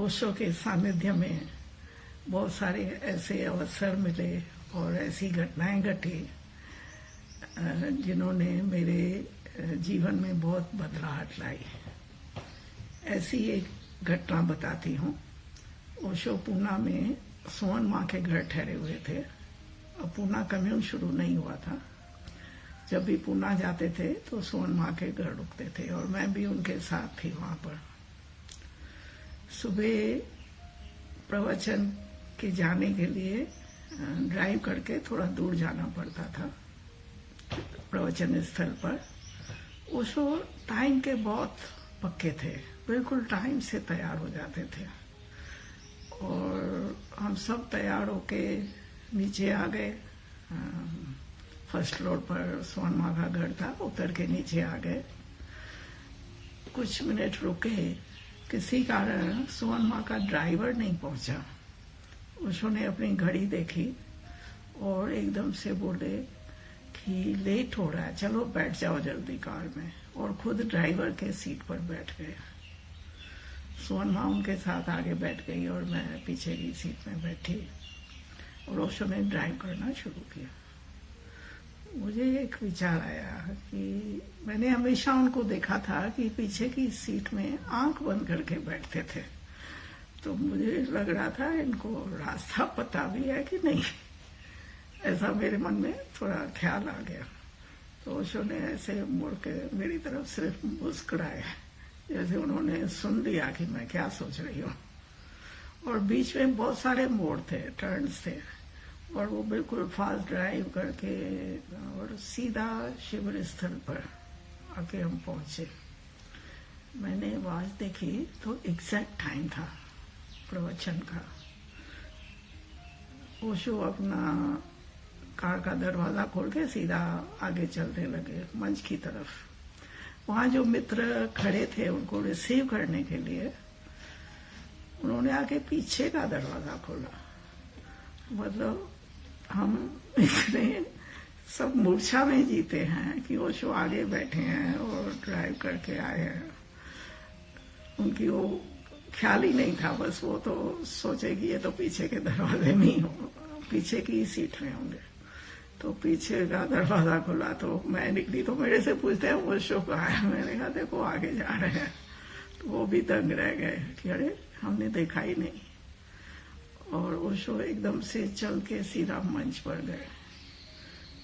ओशो के सानिध्य में बहुत सारे ऐसे अवसर मिले और ऐसी घटनाएं घटी जिन्होंने मेरे जीवन में बहुत बदलाव लाई। ऐसी एक घटना बताती हूँ। ओशो पूना में सोन माँ के घर ठहरे हुए थे और पूना कम्यून शुरू नहीं हुआ था। जब भी पूना जाते थे तो सोन माँ के घर रुकते थे और मैं भी उनके साथ थी वहाँ पर। सुबह प्रवचन के जाने के लिए ड्राइव करके थोड़ा दूर जाना पड़ता था प्रवचन स्थल पर। ओशो टाइम के बहुत पक्के थे, बिल्कुल टाइम से तैयार हो जाते थे और हम सब तैयार होके नीचे आ गए। फर्स्ट फ्लोर पर सोन माँ का घर था, उतर के नीचे आ गए। कुछ मिनट रुके, किसी कारण सोन माँ का ड्राइवर नहीं पहुंचा। ओशो ने अपनी घड़ी देखी और एकदम से बोले कि लेट हो रहा है, चलो बैठ जाओ जल्दी कार में, और खुद ड्राइवर के सीट पर बैठ गए। सोन माँ उनके साथ आगे बैठ गई और मैं पीछे की सीट में बैठी और ओशो ने ड्राइव करना शुरू किया। मुझे एक विचार आया कि मैंने हमेशा उनको देखा था कि पीछे की सीट में आंख बंद करके बैठते थे, तो मुझे लग रहा था इनको रास्ता पता भी है कि नहीं, ऐसा मेरे मन में थोड़ा ख्याल आ गया। तो ओशो ने ऐसे मुड़ के मेरी तरफ सिर्फ मुस्कुराए, जैसे उन्होंने सुन लिया कि मैं क्या सोच रही हूँ। और बीच में बहुत सारे मोड़ थे, टर्न्स थे, और वो बिल्कुल फास्ट ड्राइव करके और सीधा शिविर स्थल पर आके हम पहुंचे। मैंने आवाज देखी तो एग्जैक्ट टाइम था प्रवचन का। ओशो अपना कार का दरवाजा खोल के सीधा आगे चलने लगे मंच की तरफ। वहां जो मित्र खड़े थे उनको रिसीव करने के लिए उन्होंने आके पीछे का दरवाजा खोला। मतलब हम इतने सब मूर्छा में जीते हैं कि ओशो आगे बैठे हैं और ड्राइव करके आए हैं। उनकी वो ख्याल ही नहीं था, बस वो तो सोचेगी ये तो पीछे के दरवाजे में ही हो, पीछे की सीट में होंगे। तो पीछे का दरवाजा खुला तो मैं निकली तो मेरे से पूछते हैं ओशो कहाँ है। मैंने कहा देखो आगे जा रहे हैं। तो वो भी दंग रह गए कि अरे हमने देखा ही नहीं। और ओशो एकदम से चल के सीधा मंच पर गए।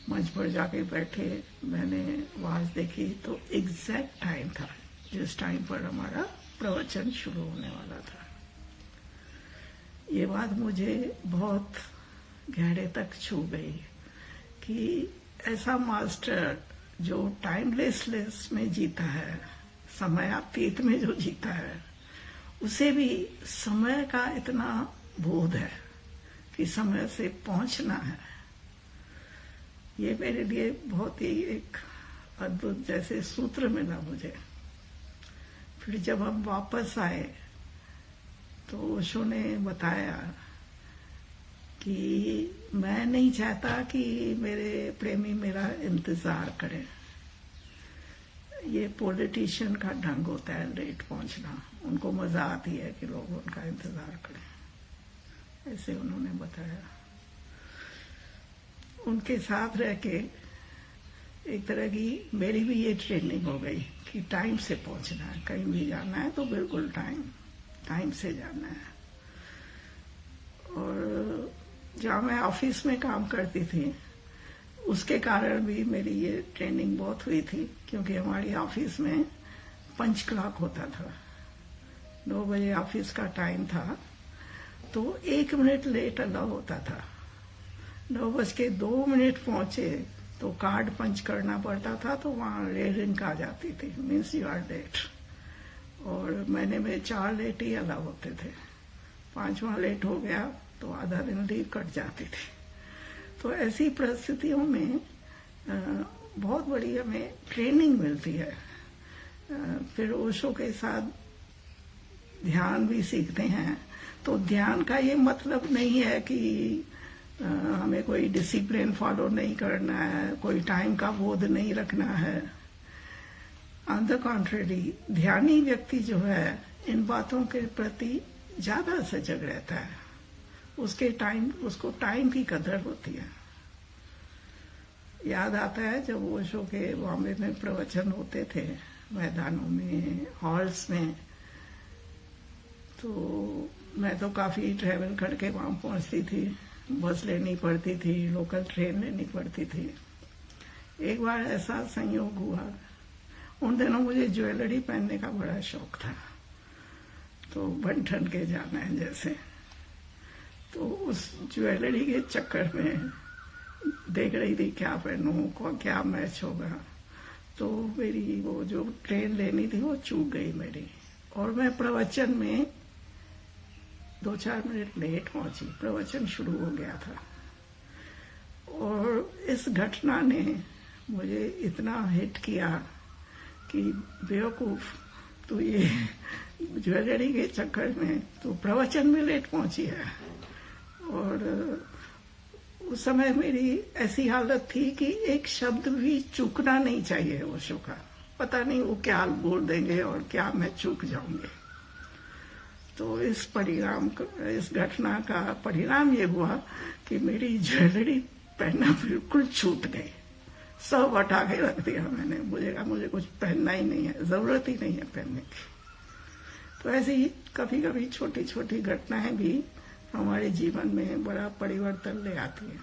मंच पर जाके बैठे, मैंने आवाज देखी तो एग्जैक्ट टाइम था जिस टाइम पर हमारा प्रवचन शुरू होने वाला था। ये बात मुझे बहुत गहरे तक छू गई कि ऐसा मास्टर जो टाइमलेसनेस में जीता है, समयातीत में जो जीता है, उसे भी समय का इतना बोध है कि समय से पहुंचना है। ये मेरे लिए बहुत ही एक अद्भुत जैसे सूत्र मिला मुझे। फिर जब हम वापस आए तो ओशो ने बताया कि मैं नहीं चाहता कि मेरे प्रेमी मेरा इंतजार करें। ये पॉलिटिशियन का ढंग होता है लेट पहुंचना, उनको मजा आती है कि लोग उनका इंतजार करें, ऐसे उन्होंने बताया। उनके साथ रह के एक तरह की मेरी भी ये ट्रेनिंग हो गई कि टाइम से पहुंचना है, कहीं भी जाना है तो बिल्कुल टाइम से जाना है। और जहाँ मैं ऑफिस में काम करती थी उसके कारण भी मेरी ये ट्रेनिंग बहुत हुई थी, क्योंकि हमारी ऑफिस में पंच क्लॉक होता था। 9 बजे ऑफिस का टाइम था तो 1 मिनट लेट अलाउ होता था। 9:02 पहुंचे तो कार्ड पंच करना पड़ता था, तो वहां रेडिंग आ जाती थी, मीन्स यू आर लेट। और महीने में 4 लेट ही अलाउ होते थे। 5वां लेट हो गया तो आधा दिन लीव कट जाती थी। तो ऐसी परिस्थितियों में बहुत बड़ी हमें ट्रेनिंग मिलती है। फिर ओशो के साथ ध्यान भी सीखते हैं। तो ध्यान का ये मतलब नहीं है कि हमें कोई डिसिप्लिन फॉलो नहीं करना है, कोई टाइम का बोध नहीं रखना है। ऑन द कॉन्ट्रेरी, ध्यानी व्यक्ति जो है इन बातों के प्रति ज्यादा सजग रहता है, उसको टाइम की कदर होती है। याद आता है जब ओशो के बॉम्बे में प्रवचन होते थे, मैदानों में, हॉल्स में, तो मैं तो काफी ट्रैवल करके वहां पहुंचती थी, बस लेनी पड़ती थी, लोकल ट्रेन लेनी पड़ती थी। एक बार ऐसा संयोग हुआ, उन दिनों मुझे ज्वेलरी पहनने का बड़ा शौक था, तो बन ठन के जाना है जैसे, तो उस ज्वेलरी के चक्कर में देख रही थी क्या पहनूं, क्या मैच होगा, तो मेरी वो जो ट्रेन लेनी थी वो चूक गई मेरी, और मैं प्रवचन में 2-4 मिनट लेट पहुंची। प्रवचन शुरू हो गया था, और इस घटना ने मुझे इतना हिट किया कि बेवकूफ, तो ये ज्वेलरी के चक्कर में तो प्रवचन में लेट पहुंची है। और उस समय मेरी ऐसी हालत थी कि एक शब्द भी चूकना नहीं चाहिए ओशो का, पता नहीं वो क्या बोल देंगे और क्या मैं चूक जाऊंगी। तो इस घटना का परिणाम ये हुआ कि मेरी ज्वेलरी पहनना बिल्कुल छूट गई, सब हटा के रख दिया मैंने। मुझे कुछ पहनना ही नहीं है, जरूरत ही नहीं है पहनने की। तो ऐसे ही कभी कभी छोटी छोटी घटनाएं भी हमारे जीवन में बड़ा परिवर्तन ले आती है।